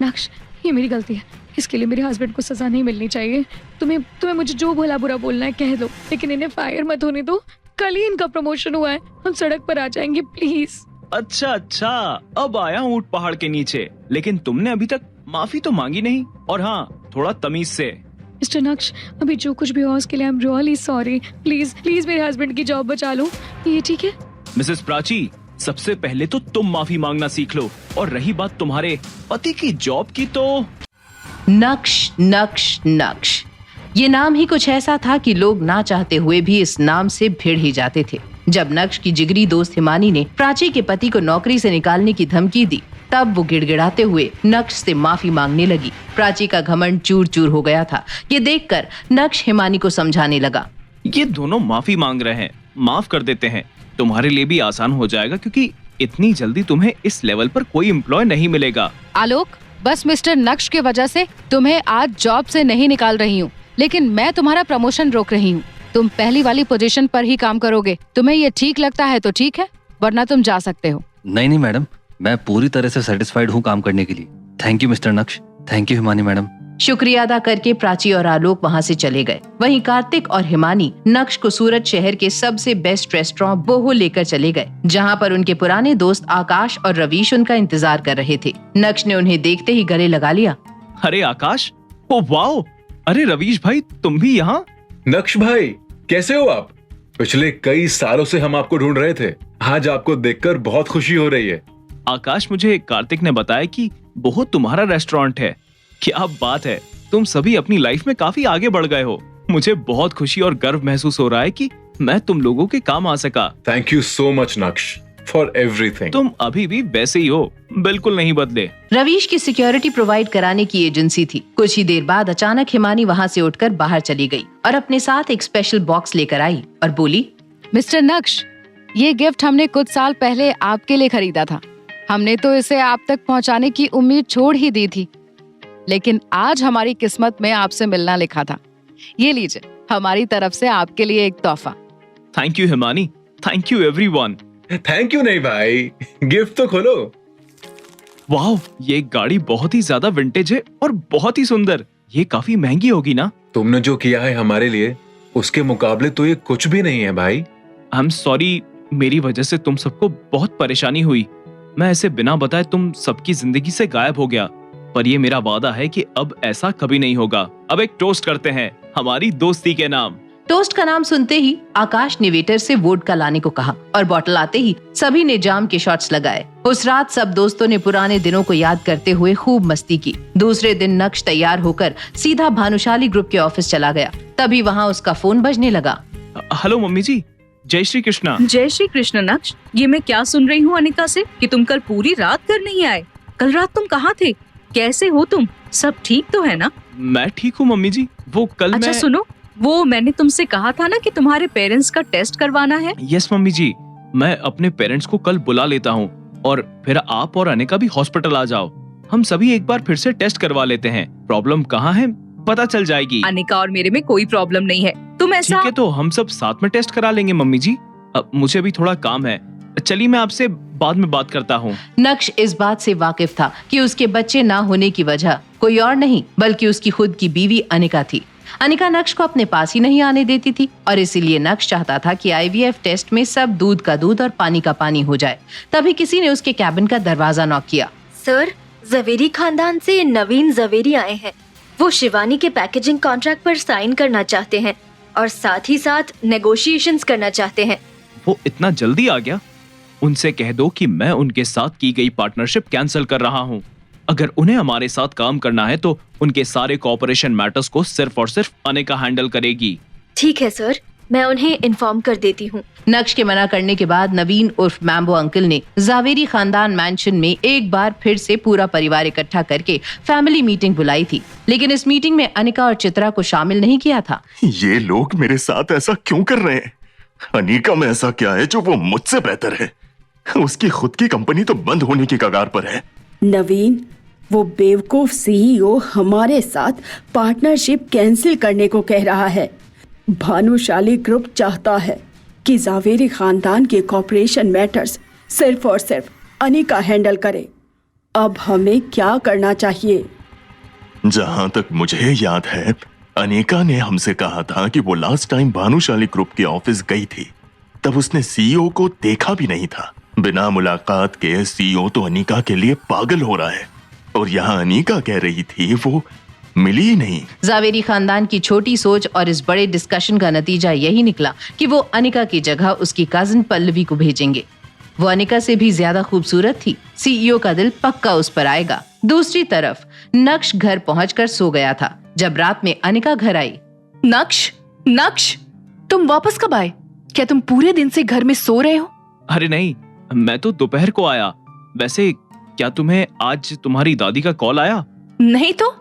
नक्श, ये मेरी गलती है, इसके लिए मेरे हस्बैंड को सजा नहीं मिलनी चाहिए। तुम्हें मुझे जो भला बुरा बोलना है कह दो, लेकिन इन्हें फायर मत होने दो। कल ही इनका प्रमोशन हुआ है, हम सड़क पर आ जाएंगे प्लीज। अच्छा, अब आया ऊंट पहाड़ के नीचे, लेकिन तुमने अभी तक माफी तो मांगी नहीं। और हाँ, थोड़ा तमीज से। मिस्टर नक्श, अभी जो कुछ भी हुआ उसके लिए I am really sorry. Please मेरे हस्बैंड की जॉब बचा लो, ये ठीक है? मिसेस प्राची, सबसे पहले तो तुम माफी मांगना सीख लो, और रही बात तुम्हारे पति की जॉब की तो नक्श नक्श नक्श, ये नाम ही कुछ ऐसा था कि लोग ना चाहते हुए भी इस नाम से भिड़ ही जाते थे। जब नक्श की जिगरी दोस्त हिमानी ने प्राची के पति को नौकरी से निकालने की धमकी दी, तब वो गिड़गिड़ाते हुए नक्श से माफी मांगने लगी। प्राची का घमंड चूर चूर हो गया था। ये देखकर नक्श हिमानी को समझाने लगा, ये दोनों माफी मांग रहे हैं, माफ कर देते हैं, तुम्हारे लिए भी आसान हो जाएगा, क्योंकि इतनी जल्दी तुम्हें इस लेवल पर कोई एम्प्लॉय नहीं मिलेगा। आलोक, बस मिस्टर नक्श की वजह से तुम्हें आज जॉब से नहीं निकाल रही हूँ, लेकिन मैं तुम्हारा प्रमोशन रोक रही हूँ। तुम पहली वाली पोजीशन पर ही काम करोगे। तुम्हें ये ठीक लगता है तो ठीक है, वरना तुम जा सकते हो। नहीं मैडम, मैं पूरी तरह से सेटिस्फाइड हूँ काम करने के लिए। थैंक यू मिस्टर नक्श, थैंक यू हिमानी मैडम। शुक्रिया अदा करके प्राची और आलोक वहाँ से चले गए। वहीं कार्तिक और हिमानी नक्श को सूरत शहर के सबसे बेस्ट रेस्टोरेंट बोहो लेकर चले गए, जहाँ पर उनके पुराने दोस्त आकाश और रवीश उनका इंतजार कर रहे थे। नक्श ने उन्हें देखते ही गले लगा लिया। अरे आकाश, ओ वाओ, अरे रवीश भाई, तुम भी यहाँ? नक्श भाई, कैसे हो आप? पिछले कई सालों से हम आपको ढूंढ रहे थे, आज आपको देखकर बहुत खुशी हो रही है। आकाश, मुझे कार्तिक ने बताया कि बोहो तुम्हारा रेस्टोरेंट है। क्या बात है, तुम सभी अपनी लाइफ में काफी आगे बढ़ गए हो। मुझे बहुत खुशी और गर्व महसूस हो रहा है कि मैं तुम लोगों के काम आ सका। थैंक यू सो मच नक्श फॉर एवरीथिंग। तुम अभी भी वैसे ही हो, बिल्कुल नहीं बदले। रवीश की सिक्योरिटी प्रोवाइड कराने की एजेंसी थी। कुछ ही देर बाद अचानक हिमानी वहाँ से उठकर बाहर चली गई और अपने साथ एक स्पेशल बॉक्स लेकर आई और बोली, मिस्टर नक्श, ये गिफ्ट हमने कुछ साल पहले आपके लिए खरीदा था। हमने तो इसे आप तक पहुँचाने की उम्मीद छोड़ ही दी थी, लेकिन आज हमारी किस्मत में आपसे मिलना लिखा था। ये लीजिए, हमारी तरफ से आपके लिए एक तोहफा। Thank you Himani, thank you everyone. Thank you नहीं भाई, गिफ्ट तो खोलो। वाह, ये गाड़ी बहुत ही ज्यादा विंटेज है और बहुत ही सुंदर। ये काफी महंगी होगी ना? तुमने जो किया है हमारे लिए, उसके मुकाबले तो ये कुछ भी नहीं है भाई। आई एम सॉरी, मेरी वजह से तुम सबको बहुत परेशानी हुई। मैं ऐसे बिना बताए तुम सबकी जिंदगी से गायब हो गया, पर ये मेरा वादा है कि अब ऐसा कभी नहीं होगा। अब एक टोस्ट करते हैं हमारी दोस्ती के नाम। टोस्ट का नाम सुनते ही आकाश ने वेटर से वोडका लाने को कहा और बोतल आते ही सभी ने जाम के शॉट्स लगाए। उस रात सब दोस्तों ने पुराने दिनों को याद करते हुए खूब मस्ती की। दूसरे दिन नक्श तैयार होकर सीधा भानुशाली ग्रुप के ऑफिस चला गया। तभी वहाँ उसका फोन बजने लगा। हेलो मम्मी जी, जय श्री कृष्णा। जय श्री कृष्ण नक्श, ये मैं क्या सुन रही हूँ अनिका से कि तुम कल पूरी रात घर नहीं आए। कल रात तुम कहाँ थे? कैसे हो तुम? सब ठीक तो है ना? मैं ठीक हूँ मम्मी जी। वो कल अच्छा सुनो, वो मैंने तुमसे कहा था ना कि तुम्हारे पेरेंट्स का टेस्ट करवाना है। यस मम्मी जी, मैं अपने पेरेंट्स को कल बुला लेता हूँ और फिर आप और अनिका भी हॉस्पिटल आ जाओ। हम सभी एक बार फिर से टेस्ट करवा लेते हैं। प्रॉब्लम कहाँ है पता चल जाएगी। अनिका और मेरे में कोई प्रॉब्लम नहीं है, तुम ऐसा। ठीक है, तो हम सब साथ में टेस्ट करा लेंगे मम्मी जी। अब मुझे भी थोड़ा काम है, चलिए मैं आपसे बाद में बात करता हूँ। नक्श इस बात से वाकिफ था कि उसके बच्चे ना होने की वजह कोई और नहीं बल्कि उसकी खुद की बीवी अनिका थी। अनिका नक्श को अपने पास ही नहीं आने देती थी और इसीलिए नक्श चाहता था कि आईवीएफ टेस्ट में सब दूध का दूध और पानी का पानी हो जाए। तभी किसी ने उसके कैबिन का दरवाजा नॉक किया। सर, जवेरी खानदान से नवीन जवेरी आए हैं। वो शिवानी के पैकेजिंग कॉन्ट्रैक्ट पर साइन करना चाहते हैं और साथ ही साथ नेगोशिएशंस करना चाहते हैं। वो इतना जल्दी आ गया? उनसे कह दो कि मैं उनके साथ की गई पार्टनरशिप कैंसिल कर रहा हूँ। अगर उन्हें हमारे साथ काम करना है तो उनके सारे कोऑपरेशन मैटर्स को सिर्फ और सिर्फ अनिका हैंडल करेगी। ठीक है सर, मैं उन्हें इन्फॉर्म कर देती हूँ। नक्श के मना करने के बाद नवीन उर्फ मैम्बो अंकल ने जावेरी खानदान मैंशन में एक बार फिर से पूरा परिवार इकट्ठा करके फैमिली मीटिंग बुलाई थी, लेकिन इस मीटिंग में अनिका और चित्रा को शामिल नहीं किया था। ये लोग मेरे साथ ऐसा क्यों कर रहे हैं? अनिका में ऐसा क्या है जो वो मुझसे बेहतर है? उसकी खुद की कंपनी तो बंद होने की कगार पर है। नवीन, वो बेवकूफ सीईओ हमारे साथ पार्टनरशिप कैंसिल करने को कह रहा है। भानुशाली ग्रुप चाहता है कि जावेरी खानदान के कॉर्पोरेशन मैटर्स सिर्फ और सिर्फ अनिका हैंडल करे अब हमें क्या करना चाहिए? जहां तक मुझे याद है, अनिका ने हमसे कहा था कि वो लास्ट टाइम भानुशाली ग्रुप के ऑफिस गई थी, तब उसने सीईओ को देखा भी नहीं था। बिना मुलाकात के सीईओ तो अनिका के लिए पागल हो रहा है, और यहाँ अनिका कह रही थी वो मिली ही नहीं। जावेरी खानदान की छोटी सोच और इस बड़े डिस्कशन का नतीजा यही निकला कि वो अनिका की जगह उसकी कजिन पल्लवी को भेजेंगे। वो अनिका से भी ज्यादा खूबसूरत थी। सीईओ का दिल पक्का उस पर आएगा। दूसरी तरफ नक्श घर पहुंचकर सो गया था। जब रात में अनिका घर आई, नक्श, नक्श, तुम वापस कब आए? क्या तुम पूरे दिन से घर में सो रहे हो? अरे नहीं, मैं तो दोपहर को आया। वैसे क्या तुम्हें आज तुम्हारी दादी का कॉल आया? नहीं तो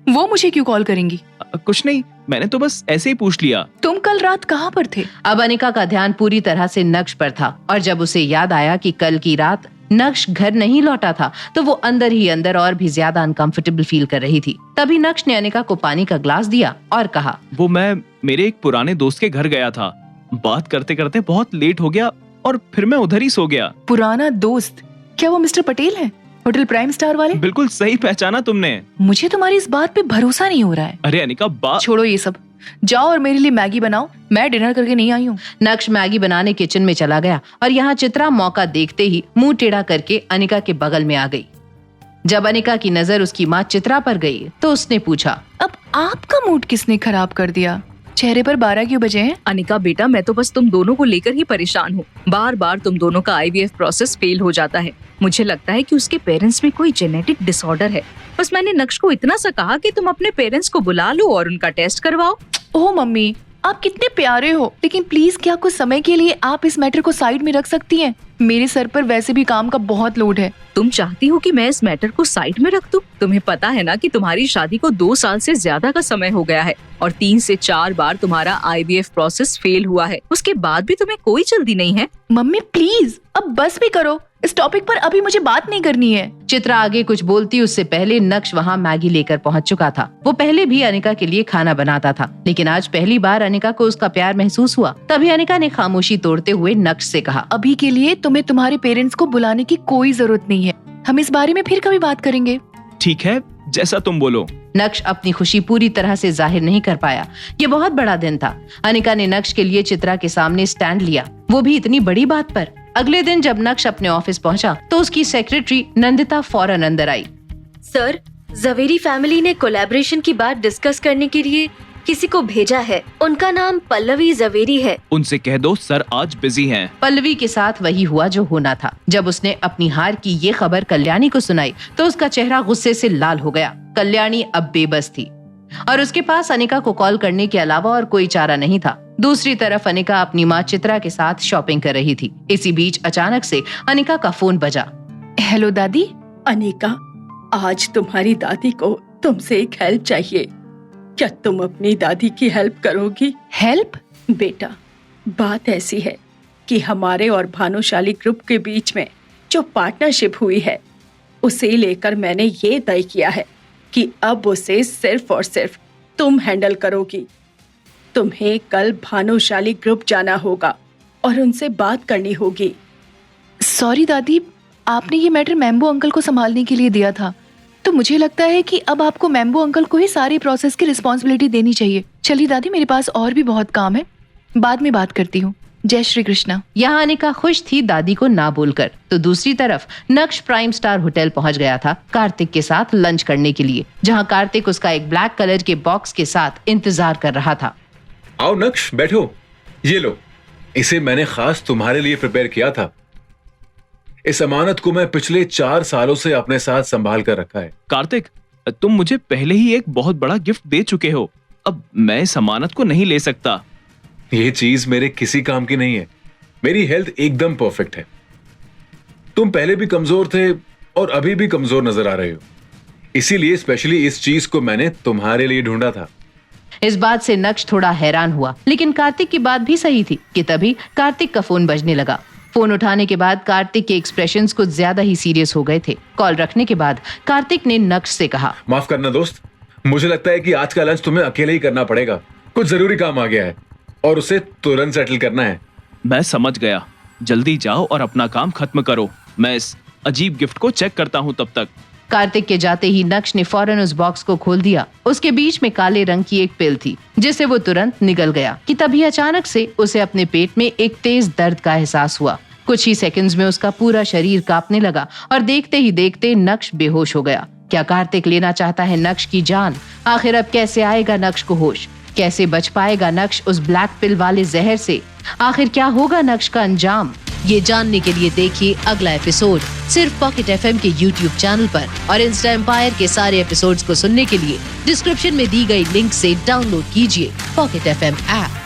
वो मुझे क्यों कॉल करेंगी? कुछ नहीं, मैंने तो बस ऐसे ही पूछ लिया। तुम कल रात कहाँ पर थे? अब अनिका का ध्यान पूरी तरह से नक्श पर था, और जब उसे याद आया कि कल की रात नक्श घर नहीं लौटा था, तो वो अंदर ही अंदर और भी ज्यादा अनकंफर्टेबल फील कर रही थी। तभी नक्श ने अनिका को पानी का ग्लास दिया और कहा, वो मैं मेरे एक पुराने दोस्त के घर गया था। बात करते करते बहुत लेट हो गया और फिर मैं उधर ही सो गया। पुराना दोस्त? क्या वो मिस्टर पटेल है, होटल प्राइम स्टार वाले? बिल्कुल सही पहचाना तुमने। मुझे तुम्हारी इस बात पे भरोसा नहीं हो रहा है। अरे अनिका, बात छोड़ो ये सब, जाओ और मेरे लिए मैगी बनाओ। मैं डिनर करके नहीं आई हूँ। नक्श मैगी बनाने किचन में चला गया और यहाँ चित्रा मौका देखते ही मुंह टेढ़ा करके अनिका के बगल में आ गई। जब अनिका की नजर उसकी माँ चित्रा पर गई तो उसने पूछा, अब आपका मूड किसने खराब कर दिया? चेहरे पर 12 क्यों बजे हैं? अनिका बेटा, मैं तो बस तुम दोनों को लेकर ही परेशान हूँ। बार बार तुम दोनों का IVF प्रोसेस फेल हो जाता है। मुझे लगता है कि उसके पेरेंट्स में कोई जेनेटिक डिसऑर्डर है। बस मैंने नक्श को इतना सा कहा कि तुम अपने पेरेंट्स को बुला लो और उनका टेस्ट करवाओ। ओह मम्मी, आप कितने प्यारे हो, लेकिन प्लीज क्या कुछ समय के लिए आप इस मैटर को साइड में रख सकती हैं? मेरे सर पर वैसे भी काम का बहुत लोड है। तुम चाहती हो कि मैं इस मैटर को साइड में रख दूं? तुम्हें पता है ना कि तुम्हारी शादी को 2 साल से ज्यादा का समय हो गया है और 3 से 4 बार तुम्हारा IVF प्रोसेस फेल हुआ है। उसके बाद भी तुम्हें कोई जल्दी नहीं है। मम्मी प्लीज अब बस भी करो, इस टॉपिक पर अभी मुझे बात नहीं करनी है। चित्रा आगे कुछ बोलती उससे पहले नक्श वहाँ मैगी लेकर पहुँच चुका था। वो पहले भी अनिका के लिए खाना बनाता था, लेकिन आज पहली बार अनिका को उसका प्यार महसूस हुआ। तभी अनिका ने खामोशी तोड़ते हुए नक्श से कहा, अभी के लिए तुम्हें तुम्हारे पेरेंट्स को बुलाने की कोई जरूरत नहीं है। हम इस बारे में फिर कभी बात करेंगे। ठीक है, जैसा तुम बोलो। नक्श अपनी खुशी पूरी तरह से जाहिर नहीं कर पाया। ये बहुत बड़ा दिन था। अनिका ने नक्श के लिए चित्रा के सामने स्टैंड लिया, वो भी इतनी बड़ी बात पर। अगले दिन जब नक्श अपने ऑफिस पहुंचा तो उसकी सेक्रेटरी नंदिता फौरन अंदर आई। सर, जवेरी फैमिली ने कोलैबोरेशन की बात डिस्कस करने के लिए किसी को भेजा है। उनका नाम पल्लवी जवेरी है। उनसे कह दो सर आज बिजी हैं। पल्लवी के साथ वही हुआ जो होना था। जब उसने अपनी हार की ये खबर कल्याणी को सुनाई तो उसका चेहरा गुस्से से लाल हो गया। कल्याणी अब बेबस थी और उसके पास अनिका को कॉल करने के अलावा और कोई चारा नहीं था। दूसरी तरफ अनिका अपनी माँ चित्रा के साथ शॉपिंग कर रही थी। इसी बीच अचानक से अनिका का फोन बजा। हेलो दादी। अनिका, आज तुम्हारी दादी को तुमसे एक हेल्प चाहिए। क्या तुम अपनी दादी की हेल्प करोगी? हेल्प? बेटा, बात ऐसी है कि हमारे और भानुशाली ग्रुप के बीच में जो पार्टनरशिप हुई है, उसे लेकर मैंने ये तय किया है कि अब उसे सिर्फ और सिर्फ तुम हैंडल करोगी। तुम्हें कल भानुशाली ग्रुप जाना होगा और उनसे बात करनी होगी। सॉरी दादी, आपने ये मैटर मैम्बो अंकल को संभालने के लिए दिया था, तो मुझे लगता है कि अब आपको मैम्बो अंकल को ही सारी प्रोसेस की रिस्पॉन्सिबिलिटी देनी चाहिए। चलिए दादी, मेरे पास और भी बहुत काम है, बाद में बात करती हूँ। जय श्री कृष्णा। यहाँ अनिका खुश थी दादी को ना बोलकर, तो दूसरी तरफ नक्श प्राइम स्टार होटल पहुंच गया था कार्तिक के साथ लंच करने के लिए, जहाँ कार्तिक उसका एक ब्लैक कलर के बॉक्स के साथ इंतजार कर रहा था। आओ नक्श, बैठो। ये लो, इसे मैंने खास तुम्हारे लिए प्रिपेयर किया था। इस अमानत को मैं पिछले 4 सालों से अपने साथ संभाल कर रखा है। कार्तिक, तुम मुझे पहले ही एक बहुत बड़ा गिफ्ट दे चुके हो, अब मैं इस अमानत को नहीं ले सकता। ये चीज मेरे किसी काम की नहीं है। मेरी हेल्थ एकदम परफेक्ट है। तुम पहले भी कमजोर थे और अभी भी कमजोर नजर आ रहे हो, इसीलिए स्पेशली इस चीज को मैंने तुम्हारे लिए ढूंढा था। इस बात से नक्श थोड़ा हैरान हुआ, लेकिन कार्तिक की बात भी सही थी कि तभी कार्तिक का फोन बजने लगा। फोन उठाने के बाद कार्तिक के एक्सप्रेशंस कुछ ज्यादा ही सीरियस हो गए थे। कॉल रखने के बाद कार्तिक ने नक्श से कहा, माफ करना दोस्त, मुझे लगता है कि आज का लंच तुम्हें अकेले ही करना पड़ेगा। कुछ जरूरी काम आ गया है और उसे तुरंत सेटल करना है। मैं समझ गया, जल्दी जाओ और अपना काम खत्म करो। मैं इस अजीब गिफ्ट को चेक करता हूँ तब तक। कार्तिक के जाते ही नक्श ने फौरन उस बॉक्स को खोल दिया। उसके बीच में काले रंग की एक पिल थी जिसे वो तुरंत निगल गया कि तभी अचानक से उसे अपने पेट में एक तेज दर्द का एहसास हुआ। कुछ ही सेकंड्स में उसका पूरा शरीर कांपने लगा और देखते ही देखते नक्श बेहोश हो गया। क्या कार्तिक लेना चाहता है नक्श की जान? आखिर अब कैसे आएगा नक्श को होश? कैसे बच पाएगा नक्श उस ब्लैक पिल वाले जहर से? आखिर क्या होगा नक्श का अंजाम? ये जानने के लिए देखिए अगला एपिसोड सिर्फ पॉकेट एफएम के YouTube चैनल पर, और इंस्टा एम्पायर के सारे एपिसोड्स को सुनने के लिए डिस्क्रिप्शन में दी गई लिंक से डाउनलोड कीजिए पॉकेट एफएम ऐप।